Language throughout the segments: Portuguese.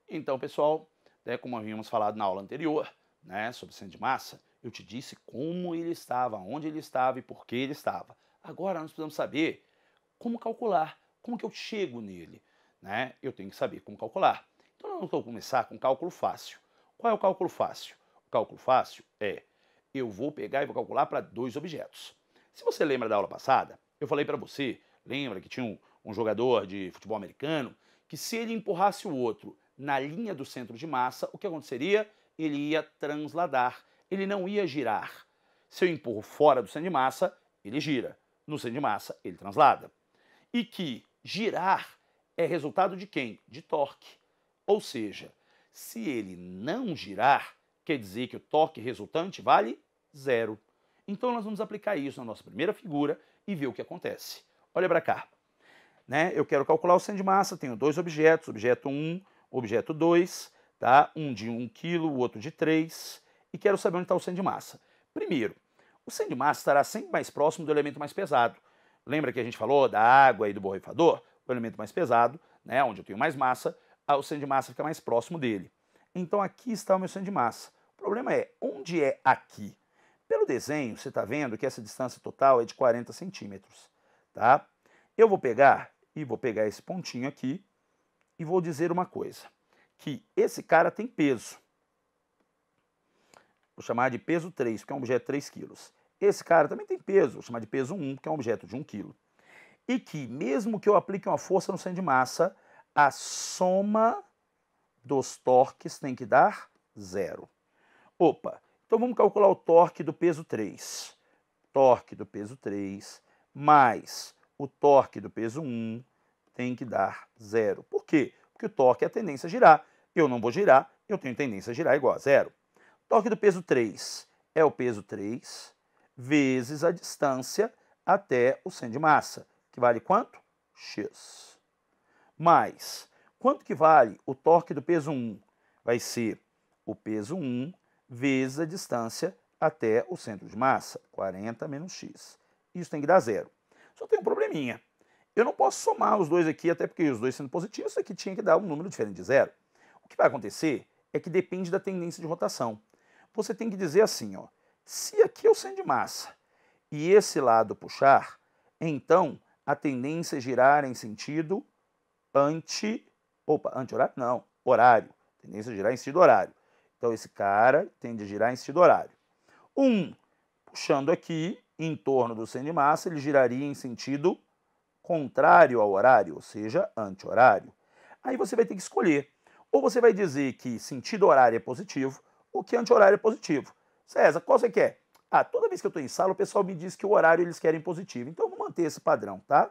Então, pessoal, como havíamos falado na aula anterior, sobre o centro de massa, eu te disse como ele estava, onde ele estava e por que ele estava. Agora nós precisamos saber como calcular, como que eu chego nele. Eu tenho que saber como calcular. Então nós vamos começar com cálculo fácil. Qual é o cálculo fácil? O cálculo fácil é, eu vou pegar e vou calcular para dois objetos. Se você lembra da aula passada, eu falei para você, lembra que tinha um jogador de futebol americano, que se ele empurrasse o outro na linha do centro de massa, o que aconteceria? Ele ia transladar, ele não ia girar. Se eu empurro fora do centro de massa, ele gira. No centro de massa, ele translada. E que girar é resultado de quem? De torque. Ou seja, se ele não girar, quer dizer que o torque resultante vale zero. Então nós vamos aplicar isso na nossa primeira figura e ver o que acontece. Olha para cá. Eu quero calcular o centro de massa, tenho dois objetos, objeto 1, objeto 2, tá? Um de 1 kg, o outro de 3, e quero saber onde está o centro de massa. Primeiro, o centro de massa estará sempre mais próximo do elemento mais pesado. Lembra que a gente falou da água e do borrifador? O elemento mais pesado, onde eu tenho mais massa, o centro de massa fica mais próximo dele. Então aqui está o meu centro de massa. O problema é, onde é aqui? Pelo desenho, você está vendo que essa distância total é de 40 centímetros. Tá? Eu vou pegar esse pontinho aqui e vou dizer uma coisa, que esse cara tem peso. Vou chamar de peso 3, porque é um objeto de 3 kg. Esse cara também tem peso, vou chamar de peso 1, que é um objeto de 1 kg. E que, mesmo que eu aplique uma força no centro de massa, a soma dos torques tem que dar zero. Opa, então vamos calcular o torque do peso 3. Torque do peso 3 mais o torque do peso 1 tem que dar zero. Por quê? Porque o torque é a tendência a girar. Eu não vou girar, eu tenho tendência a girar igual a zero. Torque do peso 3 é o peso 3 vezes a distância até o centro de massa, que vale quanto? X. Mais, quanto que vale o torque do peso 1? Vai ser o peso 1 vezes a distância até o centro de massa, 40 menos x. Isso tem que dar zero. Só tem um probleminha. Eu não posso somar os dois aqui, até porque os dois sendo positivos, isso aqui tinha que dar um número diferente de zero. O que vai acontecer é que depende da tendência de rotação. Você tem que dizer assim, ó, se aqui é o centro de massa e esse lado puxar, então a tendência é girar em sentido anti-horário? Não, horário. Tendência a girar em sentido horário. Então esse cara tende a girar em sentido horário. Puxando aqui, em torno do centro de massa, ele giraria em sentido contrário ao horário, ou seja, anti-horário. Aí você vai ter que escolher. Ou você vai dizer que sentido horário é positivo, ou que anti-horário é positivo. César, qual você quer? Toda vez que eu estou em sala, o pessoal me diz que o horário eles querem positivo. Então, eu vou manter esse padrão, tá?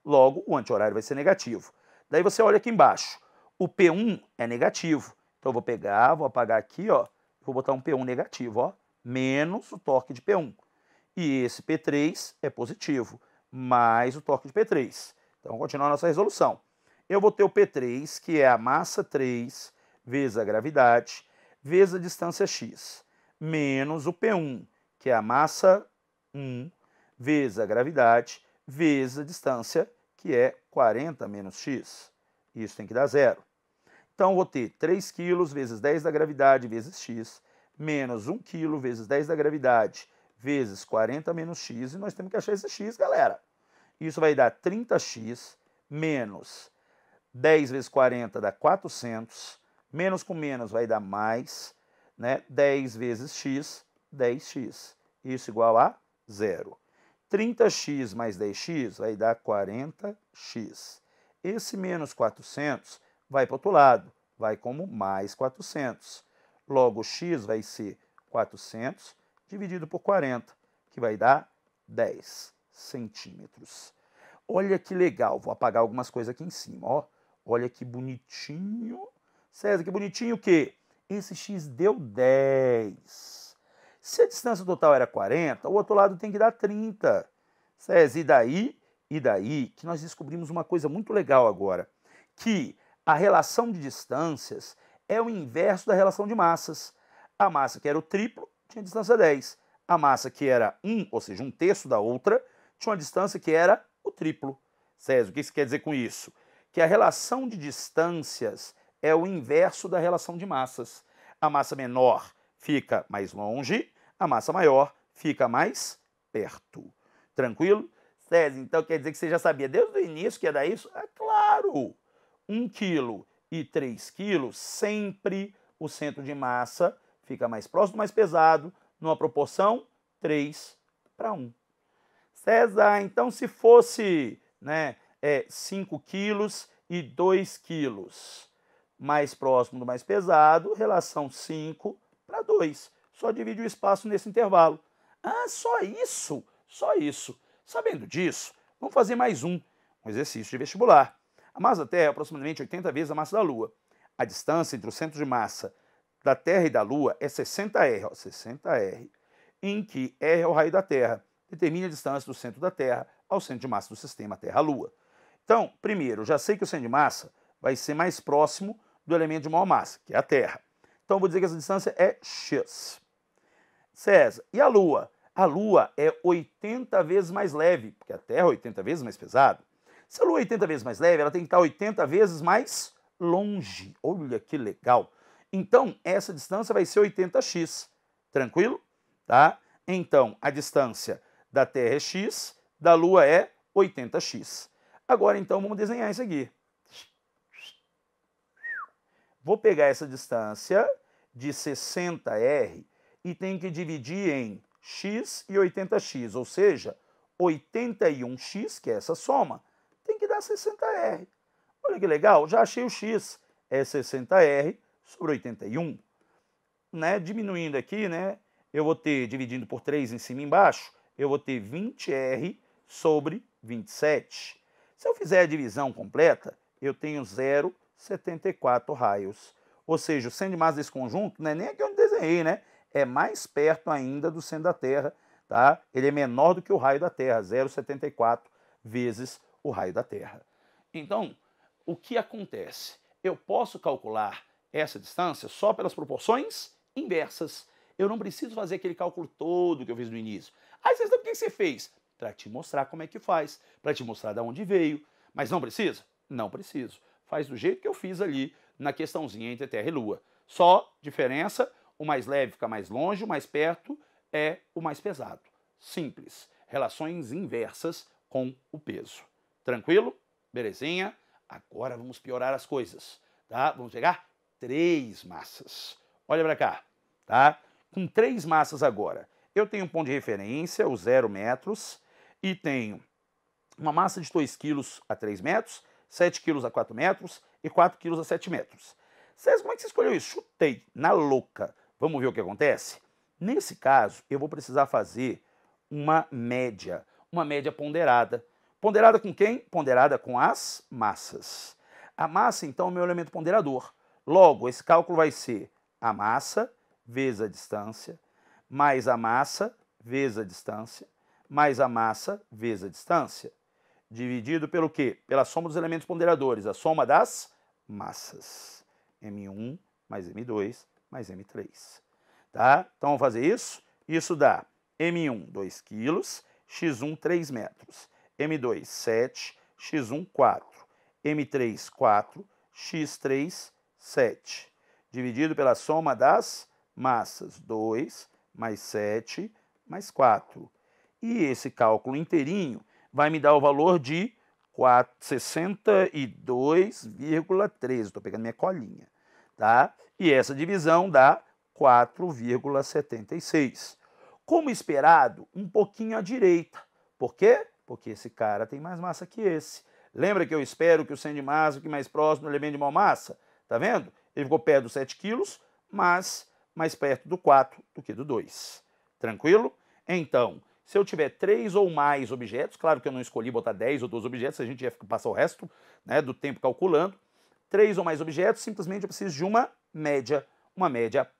Logo, o anti-horário vai ser negativo. Daí você olha aqui embaixo. O P1 é negativo. Então, eu vou pegar, vou apagar aqui, ó. Vou botar um P1 negativo, ó. Menos o torque de P1. E esse P3 é positivo, mais o torque de P3. Então, vamos continuar a nossa resolução. Eu vou ter o P3, que é a massa 3 vezes a gravidade, vezes a distância x, menos o P1, que é a massa 1, vezes a gravidade, vezes a distância, que é 40 menos x. Isso tem que dar zero. Então, eu vou ter 3 kg vezes 10 da gravidade vezes x, menos 1 kg vezes 10 da gravidade, vezes 40 menos x, e nós temos que achar esse x, galera. Isso vai dar 30x menos 10 vezes 40 dá 400, menos com menos vai dar mais, 10 vezes x, 10x. Isso igual a zero. 30x mais 10x vai dar 40x. Esse menos 400 vai para o outro lado, vai como mais 400. Logo, x vai ser 400 dividido por 40, que vai dar 10 centímetros. Olha que legal, vou apagar algumas coisas aqui em cima, ó. Olha que bonitinho. César, que bonitinho o quê? Esse x deu 10. Se a distância total era 40, o outro lado tem que dar 30. César, e daí? E daí que nós descobrimos uma coisa muito legal agora, que a relação de distâncias é o inverso da relação de massas. A massa que era o triplo tinha distância 10. A massa que era 1, ou seja, um terço da outra, tinha uma distância que era o triplo. César, o que isso quer dizer com isso? Que a relação de distâncias é o inverso da relação de massas. A massa menor fica mais longe, a massa maior fica mais perto. Tranquilo? César, então quer dizer que você já sabia desde o início que ia dar isso? É claro! 1 quilo e 3 quilos, sempre o centro de massa fica mais próximo do mais pesado, numa proporção 3:1. César, então se fosse 5 quilos e 2 quilos, mais próximo do mais pesado, relação 5:2. Só divide o espaço nesse intervalo. Ah, só isso? Só isso. Sabendo disso, vamos fazer mais um exercício de vestibular. A massa da Terra é aproximadamente 80 vezes a massa da Lua. A distância entre o centro de massa da Terra e da Lua é 60R, 60R, em que R é o raio da Terra. Determine a distância do centro da Terra ao centro de massa do sistema Terra-Lua. Então, primeiro, já sei que o centro de massa vai ser mais próximo do elemento de maior massa, que é a Terra. Então, vou dizer que essa distância é x. César, e a Lua? A Lua é 80 vezes mais leve, porque a Terra é 80 vezes mais pesada. Se a Lua é 80 vezes mais leve, ela tem que estar 80 vezes mais longe. Olha que legal. Então, essa distância vai ser 80x. Tranquilo? Tá? Então, a distância da Terra é x, da Lua é 80x. Agora, então, vamos desenhar isso aqui. Vou pegar essa distância de 60R e tenho que dividir em x e 80x, ou seja, 81x, que é essa soma, tem que dar 60R. Olha que legal, já achei o x, é 60R sobre 81. Diminuindo aqui, eu vou ter, dividindo por 3 em cima e embaixo, eu vou ter 20R sobre 27. Se eu fizer a divisão completa, eu tenho 0,74 raios. Ou seja, o centro de massa desse conjunto não é nem aqui onde desenhei, é mais perto ainda do centro da Terra, tá? Ele é menor do que o raio da Terra, 0,74 vezes o raio da Terra. Então, o que acontece? Eu posso calcular essa distância só pelas proporções inversas. Eu não preciso fazer aquele cálculo todo que eu fiz no início. Aí você sabe por que você fez? Para te mostrar como é que faz, para te mostrar de onde veio. Mas não precisa? Não preciso. Faz do jeito que eu fiz ali na questãozinha entre Terra e Lua. Só diferença, o mais leve fica mais longe, o mais perto é o mais pesado. Simples. Relações inversas com o peso. Tranquilo? Belezinha? Agora vamos piorar as coisas, tá? Vamos pegar 3 massas. Olha para cá, tá? Com 3 massas agora, eu tenho um ponto de referência, o 0 metros, e tenho uma massa de 2 quilos a 3 metros, 7 quilos a 4 metros e 4 quilos a 7 metros. César, como é que você escolheu isso? Chutei, na louca. Vamos ver o que acontece? Nesse caso, eu vou precisar fazer uma média ponderada. Ponderada com quem? Ponderada com as massas. A massa, então, é o meu elemento ponderador. Logo, esse cálculo vai ser a massa vezes a distância, mais a massa vezes a distância, mais a massa vezes a distância, dividido pelo quê? Pela soma dos elementos ponderadores, a soma das massas. M1 mais M2 mais M3. Tá? Então, vamos fazer isso. Isso dá M1, 2 quilos, X1, 3 metros. M2, 7, X1, 4. M3, 4, X3, 7. Dividido pela soma das massas, 2 mais 7 mais 4. E esse cálculo inteirinho vai me dar o valor de 62,13. Estou pegando minha colinha, tá? E essa divisão dá 4,76. Como esperado, um pouquinho à direita. Por quê? Porque esse cara tem mais massa que esse. Lembra que eu espero que o centro de massa fique mais próximo do elemento de maior massa? Tá vendo? Ele ficou perto dos 7 quilos, mas mais perto do 4 do que do 2. Tranquilo? Então, se eu tiver 3 ou mais objetos, claro que eu não escolhi botar 10 ou 12 objetos, a gente ia passar o resto do tempo calculando. 3 ou mais objetos, simplesmente eu preciso de uma média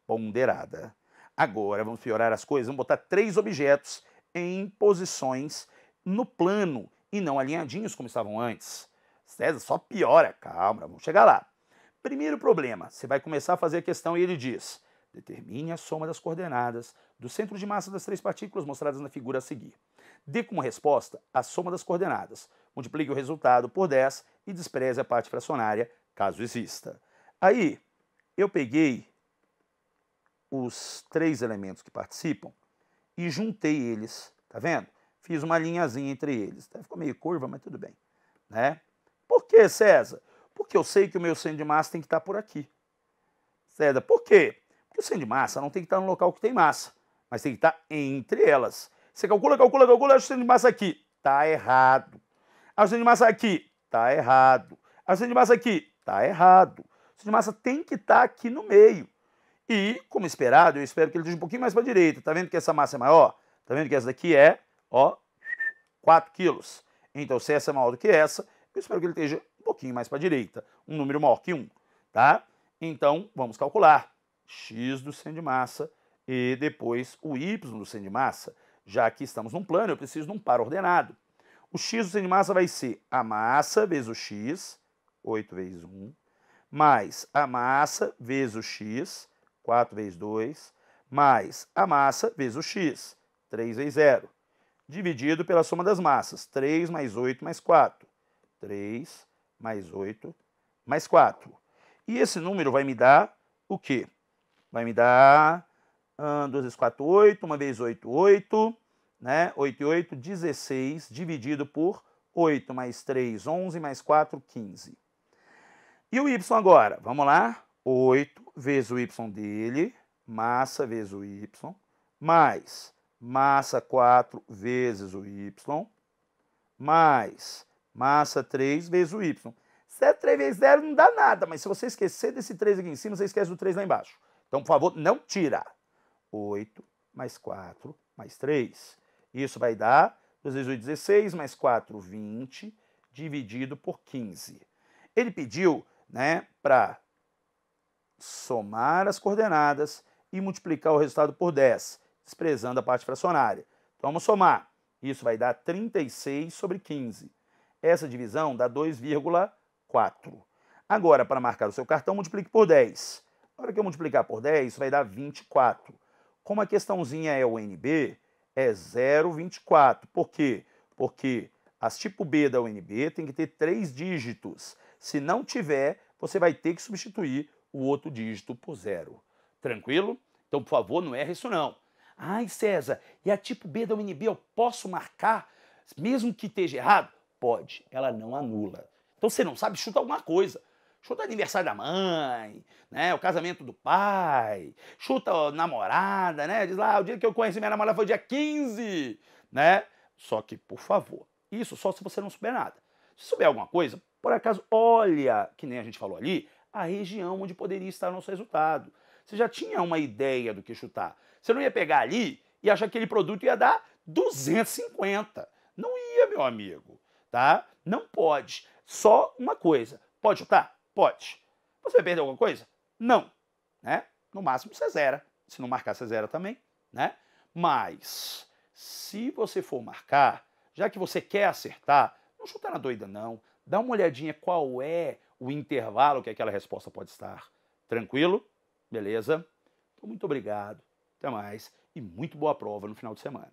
ponderada. Agora, vamos piorar as coisas, vamos botar 3 objetos em posições no plano e não alinhadinhos como estavam antes. César, só piora. Calma, vamos chegar lá. Primeiro problema, você vai começar a fazer a questão e ele diz: determine a soma das coordenadas do centro de massa das 3 partículas mostradas na figura a seguir. Dê como resposta a soma das coordenadas. Multiplique o resultado por 10 e despreze a parte fracionária, caso exista. Aí, eu peguei os 3 elementos que participam e juntei eles, tá vendo? Fiz uma linhazinha entre eles. Ficou meio curva, mas tudo bem, né? Por que, César? Porque eu sei que o meu centro de massa tem que estar por aqui. César, por quê? Porque o centro de massa não tem que estar no local que tem massa, mas tem que estar entre elas. Você calcula, acha o centro de massa aqui. Tá errado. Acha o centro de massa aqui. Tá errado. Acha o centro de massa aqui. Tá errado. O centro de massa tem que estar aqui no meio. E, como esperado, eu espero que ele esteja um pouquinho mais para a direita. Tá vendo que essa massa é maior? Tá vendo que essa daqui é, ó, 4 quilos. Então, se essa é maior do que essa, eu espero que ele esteja um pouquinho mais para a direita. Um número maior que 1, tá? Então, vamos calcular. X do centro de massa e depois o Y do centro de massa. Já que estamos num plano, eu preciso de um par ordenado. O X do centro de massa vai ser a massa vezes o X, 8 vezes 1, mais a massa vezes o X, 4 vezes 2, mais a massa vezes o X, 3 vezes 0, dividido pela soma das massas, 3 mais 8 mais 4. 3 mais 8 mais 4. E esse número vai me dar o quê? Vai me dar 2 vezes 4, 8, 1 vezes 8, 8, né? 8 e 8, 16, dividido por 8 mais 3, 11, mais 4, 15. E o Y agora? Vamos lá? 8 vezes o Y dele, massa vezes o Y, mais massa 4 vezes o Y, mais massa 3 vezes o Y. Se é 3 vezes 0 não dá nada, mas se você esquecer desse 3 aqui em cima, você esquece do 3 lá embaixo. Então, por favor, não tira. 8 mais 4 mais 3. Isso vai dar 2 vezes 8, 16, mais 4, 20, dividido por 15. Ele pediu, né, para somar as coordenadas e multiplicar o resultado por 10, desprezando a parte fracionária. Então, vamos somar. Isso vai dar 36 sobre 15. Essa divisão dá 2,4. Agora, para marcar o seu cartão, multiplique por 10. Na hora que eu multiplicar por 10, isso vai dar 24. Como a questãozinha é UNB, é 0,24. Por quê? Porque as tipo B da UNB tem que ter 3 dígitos. Se não tiver, você vai ter que substituir o outro dígito por 0. Tranquilo? Então, por favor, não erra isso não. Ai, César, e a tipo B da UNB eu posso marcar, mesmo que esteja errado? Pode, ela não anula. Então, você não sabe, chuta alguma coisa. Chuta o aniversário da mãe, né? O casamento do pai, chuta a namorada, né? Diz lá, o dia que eu conheci minha namorada foi dia 15, né? Só que, por favor, isso só se você não souber nada. Se souber alguma coisa, por acaso, olha, que nem a gente falou ali, a região onde poderia estar o nosso resultado. Você já tinha uma ideia do que chutar. Você não ia pegar ali e achar que aquele produto ia dar 250. Não ia, meu amigo, tá? Não pode. Só uma coisa. Pode chutar? Pode. Você vai perder alguma coisa? Não, né? No máximo você zera. Se não marcar, você zera também, né? Mas, se você for marcar, já que você quer acertar, não chuta na doida não. Dá uma olhadinha qual é o intervalo que aquela resposta pode estar. Tranquilo? Beleza? Então, muito obrigado. Até mais. E muito boa prova no final de semana.